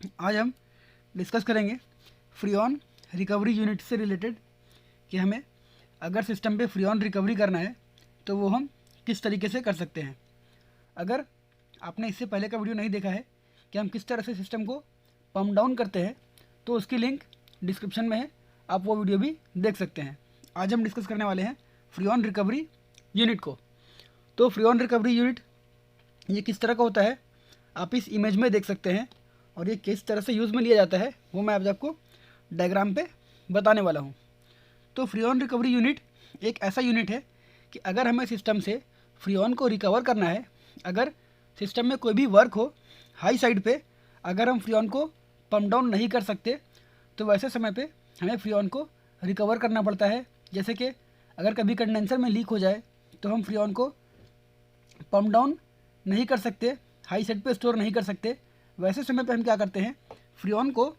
आज हम डिस्कस करेंगे फ्रीऑन रिकवरी यूनिट से रिलेटेड कि हमें अगर सिस्टम पे फ्रीऑन रिकवरी करना है तो वो हम किस तरीके से कर सकते हैं। अगर आपने इससे पहले का वीडियो नहीं देखा है कि हम किस तरह से सिस्टम को पम्प डाउन करते हैं तो उसकी लिंक डिस्क्रिप्शन में है, आप वो वीडियो भी देख सकते हैं। आज हम डिस्कस करने वाले हैं फ्रीऑन रिकवरी यूनिट को। तो फ्रीऑन रिकवरी यूनिट ये किस तरह का होता है आप इस इमेज में देख सकते हैं, और ये किस तरह से यूज़ में लिया जाता है वो मैं आज आपको डायग्राम पे बताने वाला हूँ। तो फ्रीऑन रिकवरी यूनिट एक ऐसा यूनिट है कि अगर हमें सिस्टम से फ्रीऑन को रिकवर करना है, अगर सिस्टम में कोई भी वर्क हो हाई साइड पे, अगर हम फ्रीऑन को पम्प डाउन नहीं कर सकते तो वैसे समय पे हमें फ्रीऑन को रिकवर करना पड़ता है। जैसे कि अगर कभी कंडेंसर में लीक हो जाए तो हम फ्रीऑन को पम्प डाउन नहीं कर सकते, हाई साइड पे स्टोर नहीं कर सकते। वैसे समय पे हम क्या करते हैं, फ्रीऑन को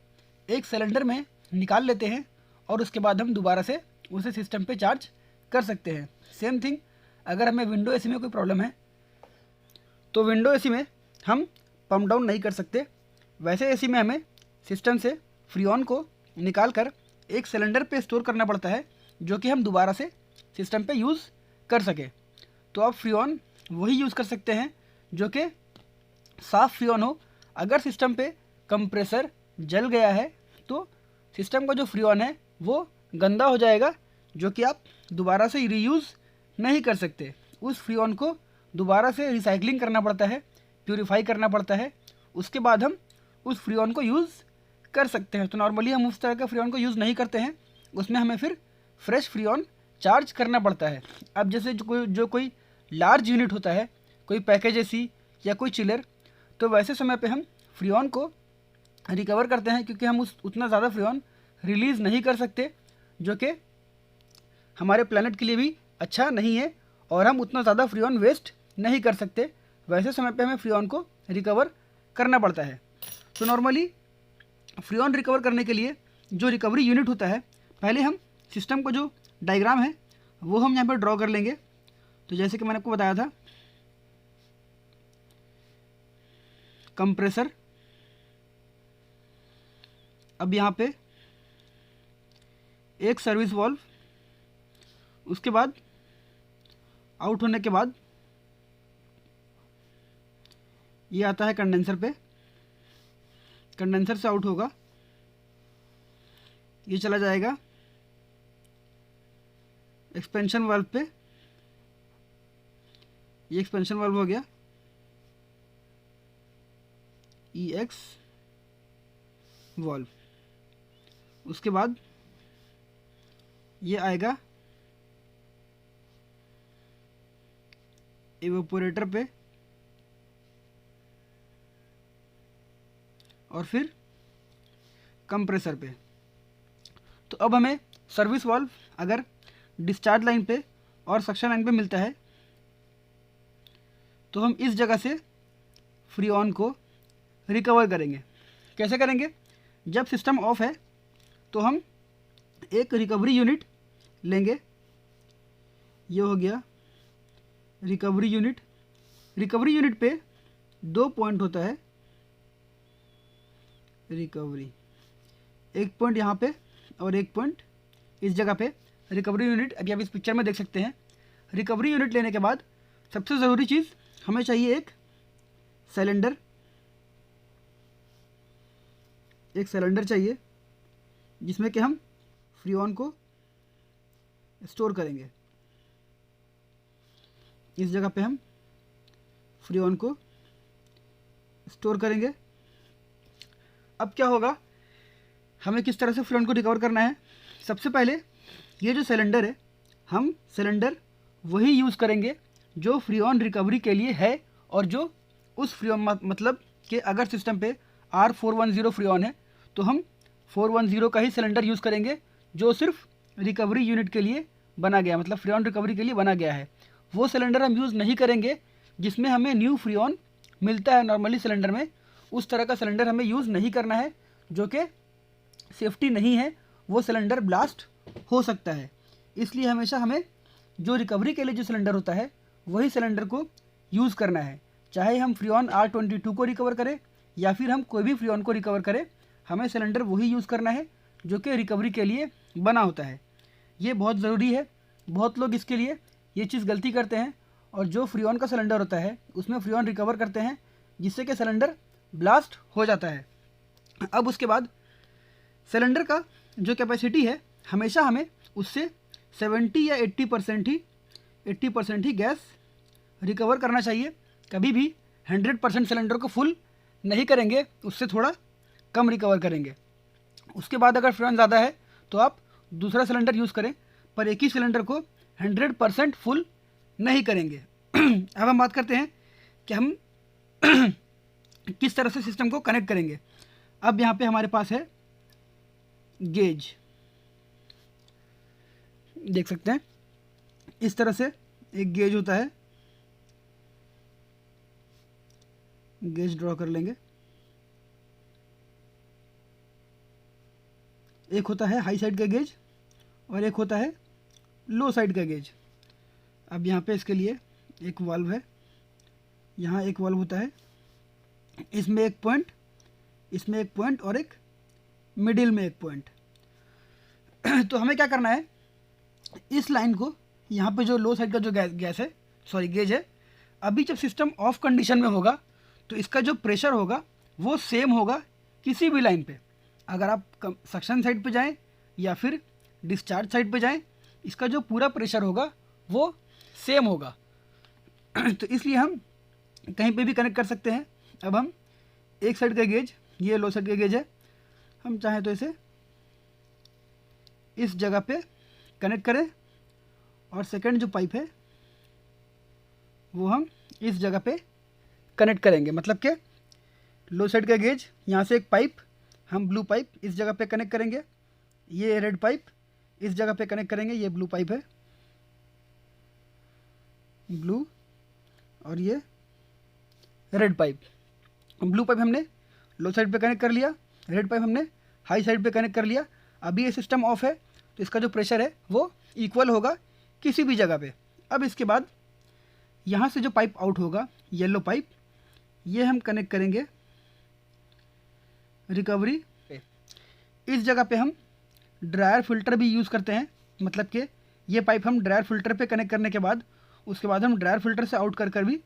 एक सिलेंडर में निकाल लेते हैं और उसके बाद हम दोबारा से उसे सिस्टम पे चार्ज कर सकते हैं। सेम थिंग अगर हमें विंडो एसी में कोई प्रॉब्लम है तो विंडो एसी में हम पम्प डाउन नहीं कर सकते, वैसे एसी में हमें सिस्टम से फ्रीऑन को निकाल कर एक सिलेंडर पे स्टोर करना पड़ता है जो कि हम दोबारा से सिस्टम पे यूज़ कर सके। तो आप फ्रीऑन वही यूज़ कर सकते हैं जो कि साफ़ फ्रीऑन हो। अगर सिस्टम पे कंप्रेसर जल गया है तो सिस्टम का जो फ्रीऑन है वो गंदा हो जाएगा, जो कि आप दोबारा से रीयूज़ नहीं कर सकते। उस फ्रीऑन को दोबारा से रिसाइकलिंग करना पड़ता है, प्यूरिफाई करना पड़ता है, उसके बाद हम उस फ्रीऑन को यूज़ कर सकते हैं। तो नॉर्मली हम उस तरह के फ्रीऑन को यूज़ नहीं करते हैं, उसमें हमें फिर फ्रेश फ्रीऑन चार्ज करना पड़ता है। अब जैसे जो कोई लार्ज यूनिट होता है, कोई पैकेज एसी या कोई चिलर, तो वैसे समय पे हम फ्रीऑन को रिकवर करते हैं क्योंकि हम उतना ज़्यादा फ्रीऑन रिलीज़ नहीं कर सकते जो कि हमारे प्लैनेट के लिए भी अच्छा नहीं है, और हम उतना ज़्यादा फ्रीऑन वेस्ट नहीं कर सकते। वैसे समय पे हमें फ्रीऑन को रिकवर करना पड़ता है। तो नॉर्मली फ्रीऑन रिकवर करने के लिए जो रिकवरी यूनिट होता है, पहले हम सिस्टम को जो डायग्राम है वो हम यहाँ पर ड्रॉ कर लेंगे। तो जैसे कि मैंने आपको बताया था, कंप्रेसर, अब यहाँ पे एक सर्विस वाल्व, उसके बाद आउट होने के बाद ये आता है कंडेंसर पे, कंडेंसर से आउट होगा, ये चला जाएगा एक्सपेंशन वाल्व पे, ये एक्सपेंशन वाल्व हो गया EX वाल्व। उसके बाद ये आएगा इवेपोरेटर पे, और फिर कंप्रेसर पे। तो अब हमें सर्विस वाल्व अगर डिस्चार्ज लाइन पे और सक्शन लाइन पे मिलता है तो हम इस जगह से फ्रीऑन को रिकवर करेंगे। कैसे करेंगे, जब सिस्टम ऑफ है तो हम एक रिकवरी यूनिट लेंगे, ये हो गया रिकवरी यूनिट। रिकवरी यूनिट पे 2 पॉइंट होता है, रिकवरी, एक पॉइंट यहाँ पे और एक पॉइंट इस जगह पे रिकवरी यूनिट। अभी आप इस पिक्चर में देख सकते हैं। रिकवरी यूनिट लेने के बाद सबसे ज़रूरी चीज़ हमें चाहिए एक सिलेंडर, एक सिलेंडर चाहिए जिसमें कि हम फ्रीऑन को स्टोर करेंगे। इस जगह पे हम फ्रीऑन को स्टोर करेंगे। अब क्या होगा, हमें किस तरह से फ्रीऑन को रिकवर करना है। सबसे पहले ये जो सिलेंडर है, हम सिलेंडर वही यूज़ करेंगे जो फ्रीऑन रिकवरी के लिए है, और जो उस फ्रीऑन मतलब कि अगर सिस्टम पे R410 फ्रीऑन है तो हम 410 का ही सिलेंडर यूज़ करेंगे जो सिर्फ रिकवरी यूनिट के लिए बना गया, मतलब फ्रीऑन रिकवरी के लिए बना गया है। वो सिलेंडर हम यूज़ नहीं करेंगे जिसमें हमें न्यू फ्रीऑन मिलता है नॉर्मली सिलेंडर में। उस तरह का सिलेंडर हमें यूज़ नहीं करना है जो कि सेफ्टी नहीं है, वो सिलेंडर ब्लास्ट हो सकता है। इसलिए हमेशा हमें जो रिकवरी के लिए जो सिलेंडर होता है वही सिलेंडर को यूज़ करना है, चाहे हम फ्रीऑन R22 को रिकवर करें या फिर हम कोई भी फ्रीऑन को रिकवर करें, हमें सिलेंडर वही यूज़ करना है जो कि रिकवरी के लिए बना होता है। ये बहुत ज़रूरी है। बहुत लोग इसके लिए ये चीज़ गलती करते हैं और जो फ्रीऑन का सिलेंडर होता है उसमें फ्रीऑन रिकवर करते हैं, जिससे कि सिलेंडर ब्लास्ट हो जाता है। अब उसके बाद सिलेंडर का जो कैपेसिटी है हमेशा हमें उससे 70 या 80% ही गैस रिकवर करना चाहिए। कभी भी 100% सिलेंडर को फुल नहीं करेंगे, उससे थोड़ा कम रिकवर करेंगे। उसके बाद अगर फ्रीऑन ज़्यादा है तो आप दूसरा सिलेंडर यूज़ करें, पर एक ही सिलेंडर को 100% फुल नहीं करेंगे। अब हम बात करते हैं कि हम किस तरह से सिस्टम को कनेक्ट करेंगे। अब यहाँ पे हमारे पास है गेज, देख सकते हैं इस तरह से एक गेज होता है। गेज ड्रॉ कर लेंगे। एक होता है हाई साइड का गेज और एक होता है लो साइड का गेज। अब यहाँ पे इसके लिए एक वाल्व है, यहाँ एक वाल्व होता है, इसमें एक पॉइंट, इसमें एक पॉइंट और एक मिडिल में एक पॉइंट। तो हमें क्या करना है, इस लाइन को यहाँ पे जो लो साइड का जो गेज है, अभी जब सिस्टम ऑफ कंडीशन में होगा तो इसका जो प्रेशर होगा वो सेम होगा किसी भी लाइन पे। अगर आप सक्शन साइड पे जाएं या फिर डिस्चार्ज साइड पे जाएं, इसका जो पूरा प्रेशर होगा वो सेम होगा। तो इसलिए हम कहीं पे भी कनेक्ट कर सकते हैं। अब हम एक साइड का गेज, ये लो साइड का गेज है, हम चाहें तो इसे इस जगह पे कनेक्ट करें और सेकंड जो पाइप है वो हम इस जगह पे कनेक्ट करेंगे। मतलब कि लो साइड का गेज, यहाँ से एक पाइप, हम ब्लू पाइप इस जगह पे कनेक्ट करेंगे, ये रेड पाइप इस जगह पे कनेक्ट करेंगे, ये ब्लू पाइप है, ब्लू, और ये रेड पाइप। ब्लू पाइप हमने लो साइड पे कनेक्ट कर लिया, रेड पाइप हमने हाई साइड पे कनेक्ट कर लिया। अभी ये सिस्टम ऑफ है तो इसका जो प्रेशर है वो इक्वल होगा किसी भी जगह पे। अब इसके बाद यहाँ से जो पाइप आउट होगा, येलो पाइप, ये हम कनेक्ट करेंगे रिकवरी पे। इस जगह पे हम ड्रायर फिल्टर भी यूज़ करते हैं, मतलब कि ये पाइप हम ड्रायर फिल्टर पे कनेक्ट करने के बाद उसके बाद हम ड्रायर फिल्टर से आउट कर भी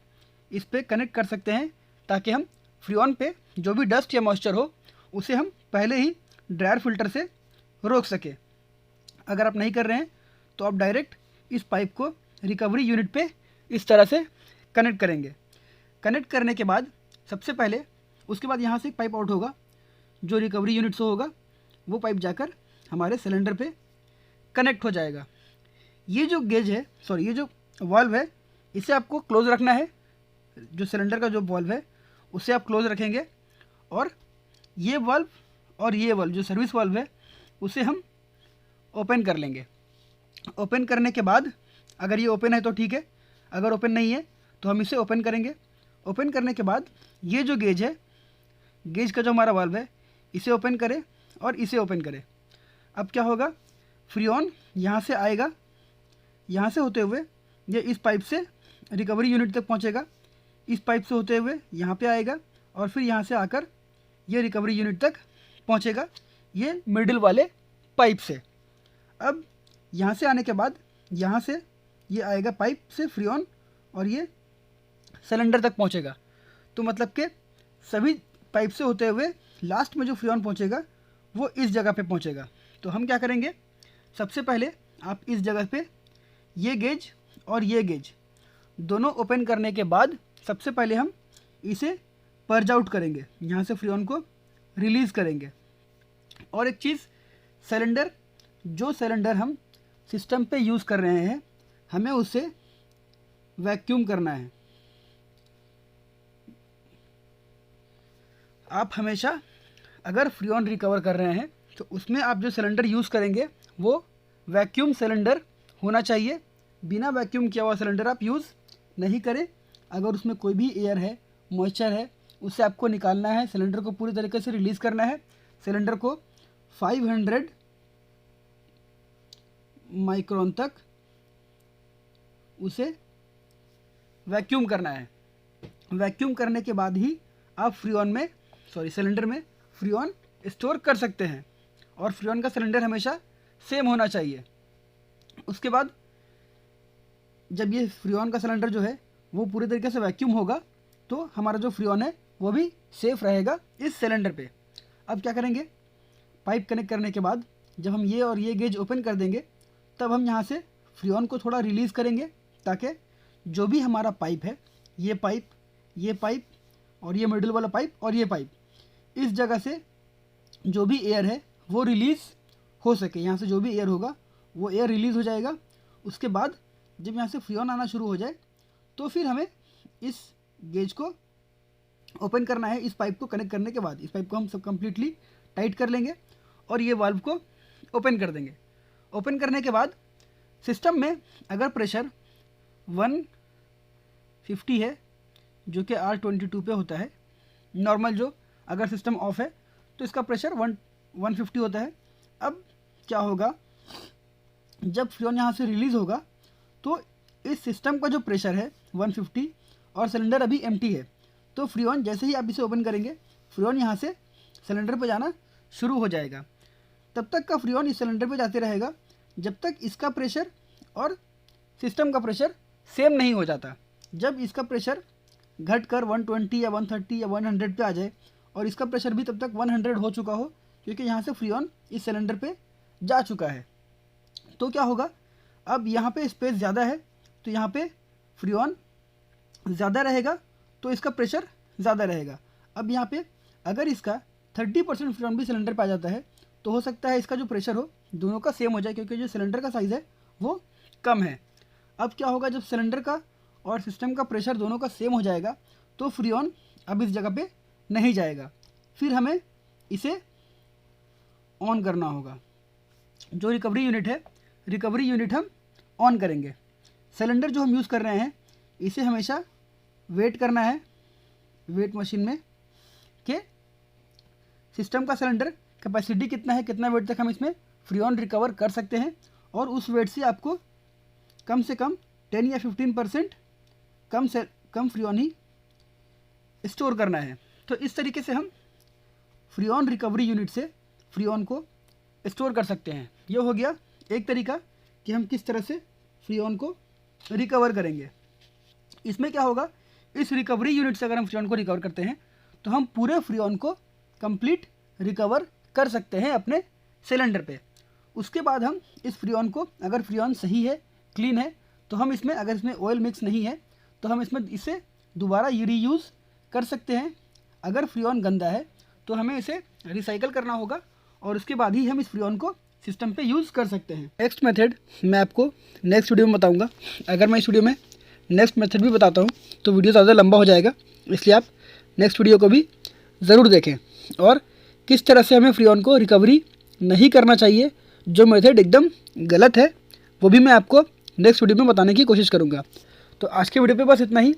इस पे कनेक्ट कर सकते हैं, ताकि हम फ्रीऑन पे जो भी डस्ट या मॉइस्चर हो उसे हम पहले ही ड्रायर फिल्टर से रोक सके। अगर आप नहीं कर रहे हैं तो आप डायरेक्ट इस पाइप को रिकवरी यूनिट पे इस तरह से कनेक्ट करेंगे। कनेक्ट करने के बाद सबसे पहले उसके बाद यहाँ से एक पाइप आउट होगा जो रिकवरी यूनिट से होगा, वो पाइप जाकर हमारे सिलेंडर पे कनेक्ट हो जाएगा। ये जो गेज है, सॉरी, ये जो वाल्व है, इसे आपको क्लोज रखना है। जो सिलेंडर का जो वाल्व है उसे आप क्लोज रखेंगे और ये वाल्व और ये वाल्व जो सर्विस वाल्व है उसे हम ओपन कर लेंगे। ओपन करने के बाद अगर ये ओपन है तो ठीक है, अगर ओपन नहीं है तो हम इसे ओपन करेंगे। ओपन करने के बाद ये जो गेज है, गेज का जो हमारा वाल्व है, इसे ओपन करें और इसे ओपन करें। अब क्या होगा, फ्रीऑन यहाँ से आएगा, यहाँ से होते हुए ये इस पाइप से रिकवरी यूनिट तक पहुँचेगा, इस पाइप से होते हुए यहाँ पे आएगा और फिर यहाँ से आकर ये रिकवरी यूनिट तक पहुँचेगा, ये मिडिल वाले पाइप से। अब यहाँ से आने के बाद यहाँ से ये आएगा पाइप से फ्रीऑन और ये सिलेंडर तक पहुँचेगा। तो मतलब कि सभी पाइप से होते हुए लास्ट में जो फ्रीऑन पहुँचेगा वो इस जगह पे पहुँचेगा। तो हम क्या करेंगे, सबसे पहले आप इस जगह पे ये गेज और ये गेज दोनों ओपन करने के बाद सबसे पहले हम इसे पर्ज आउट करेंगे, यहाँ से फ्रीऑन को रिलीज़ करेंगे। और एक चीज़, सिलेंडर, जो सिलेंडर हम सिस्टम पे यूज़ कर रहे हैं हमें उसे वैक्यूम करना है। आप हमेशा अगर फ्रीऑन रिकवर कर रहे हैं तो उसमें आप जो सिलेंडर यूज़ करेंगे वो वैक्यूम सिलेंडर होना चाहिए। बिना वैक्यूम किया हुआ सिलेंडर आप यूज़ नहीं करें। अगर उसमें कोई भी एयर है, मॉइस्चर है, उसे आपको निकालना है, सिलेंडर को पूरी तरीके से रिलीज़ करना है। सिलेंडर को 500 माइक्रोन तक उसे वैक्यूम करना है। वैक्यूम करने के बाद ही आप फ्रीऑन में सिलेंडर में फ्रीऑन स्टोर कर सकते हैं, और फ्रीऑन का सिलेंडर हमेशा सेम होना चाहिए। उसके बाद जब ये फ्रीऑन का सिलेंडर जो है वो पूरी तरीके से वैक्यूम होगा तो हमारा जो फ्रीऑन है वो भी सेफ रहेगा इस सिलेंडर पे। अब क्या करेंगे, पाइप कनेक्ट करने के बाद जब हम ये और ये गेज ओपन कर देंगे तब हम यहाँ से फ्रीऑन को थोड़ा रिलीज़ करेंगे, ताकि जो भी हमारा पाइप है, ये पाइप और ये मिडिल वाला पाइप और ये पाइप, इस जगह से जो भी एयर है वो रिलीज़ हो सके। यहाँ से जो भी एयर होगा वो एयर रिलीज़ हो जाएगा। उसके बाद जब यहाँ से फ्रीऑन आना शुरू हो जाए तो फिर हमें इस गेज को ओपन करना है। इस पाइप को कनेक्ट करने के बाद इस पाइप को हम सब कम्प्लीटली टाइट कर लेंगे और ये वाल्व को ओपन कर देंगे। ओपन करने के बाद सिस्टम में अगर प्रेशर 150 है, जो कि R22 पे होता है नॉर्मल, जो अगर सिस्टम ऑफ है तो इसका प्रेशर 150 होता है। अब क्या होगा, जब फ्रीऑन यहाँ से रिलीज़ होगा तो इस सिस्टम का जो प्रेशर है 150 और सिलेंडर अभी एम्प्टी है, तो फ्रीऑन जैसे ही आप इसे ओपन करेंगे फ्रीऑन यहाँ से सिलेंडर पे जाना शुरू हो जाएगा। तब तक का फ्रीऑन इस सिलेंडर पे जाते रहेगा जब तक इसका प्रेशर और सिस्टम का प्रेशर सेम नहीं हो जाता। जब इसका प्रेशर घट कर 120 या 130 या 100 पे आ जाए और इसका प्रेशर भी तब तक 100 हो चुका हो, क्योंकि यहाँ से फ्रीऑन इस सिलेंडर पे जा चुका है, तो क्या होगा, अब यहाँ पे स्पेस ज़्यादा है तो यहाँ पे फ्रीऑन ज़्यादा रहेगा तो इसका प्रेशर ज़्यादा रहेगा। अब यहाँ पे अगर इसका 30% फ्रीऑन भी सिलेंडर पे आ जाता है तो हो सकता है इसका जो प्रेशर हो दोनों का सेम हो जाए, क्योंकि जो सिलेंडर का साइज़ है वो कम है। अब क्या होगा, जब सिलेंडर का और सिस्टम का प्रेशर दोनों का सेम हो जाएगा तो फ्रीऑन अब इस जगह पे नहीं जाएगा। फिर हमें इसे ऑन करना होगा। जो रिकवरी यूनिट है, रिकवरी यूनिट हम ऑन करेंगे। सिलेंडर जो हम यूज़ कर रहे हैं इसे हमेशा वेट करना है, वेट मशीन में, कि सिस्टम का सिलेंडर कैपेसिटी कितना है, कितना वेट तक हम इसमें फ्रीऑन रिकवर कर सकते हैं, और उस वेट से आपको कम से कम 10 या 15% कम फ्रीऑन ही स्टोर करना है। तो इस तरीके से हम फ्रीऑन रिकवरी यूनिट से फ्रीऑन को स्टोर कर सकते हैं। ये हो गया एक तरीका कि हम किस तरह से फ्रीऑन को रिकवर करेंगे। इसमें क्या होगा, इस रिकवरी यूनिट से अगर हम फ्रीऑन को रिकवर करते हैं तो हम पूरे फ्रीऑन को कंप्लीट रिकवर कर सकते हैं अपने सिलेंडर पे। उसके बाद हम इस फ्रीऑन को, अगर फ्रीऑन सही है, क्लीन है, तो हम इसमें, अगर इसमें ऑयल मिक्स नहीं है तो हम इसमें इसे दोबारा रीयूज़ कर सकते हैं। अगर फ्रीऑन गंदा है तो हमें इसे रिसाइकल करना होगा और उसके बाद ही हम इस फ्रीऑन को सिस्टम पे यूज़ कर सकते हैं। नेक्स्ट मेथड मैं आपको नेक्स्ट वीडियो में बताऊंगा। अगर मैं इस वीडियो में नेक्स्ट मेथड भी बताता हूं तो वीडियो ज़्यादा लंबा हो जाएगा, इसलिए आप नेक्स्ट वीडियो को भी ज़रूर देखें। और किस तरह से हमें फ्रीऑन को रिकवरी नहीं करना चाहिए, जो मेथड एकदम गलत है, वो भी मैं आपको नेक्स्ट वीडियो में बताने की कोशिश करूँगा। तो आज के वीडियो पे बस इतना ही।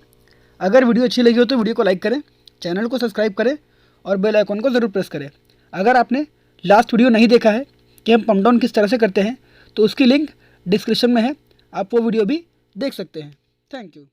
अगर वीडियो अच्छी लगी हो तो वीडियो को लाइक करें, चैनल को सब्सक्राइब करें और बेल आइकन को ज़रूर प्रेस करें। अगर आपने लास्ट वीडियो नहीं देखा है कि हम पंप डाउन किस तरह से करते हैं तो उसकी लिंक डिस्क्रिप्शन में है, आप वो वीडियो भी देख सकते हैं। Thank you.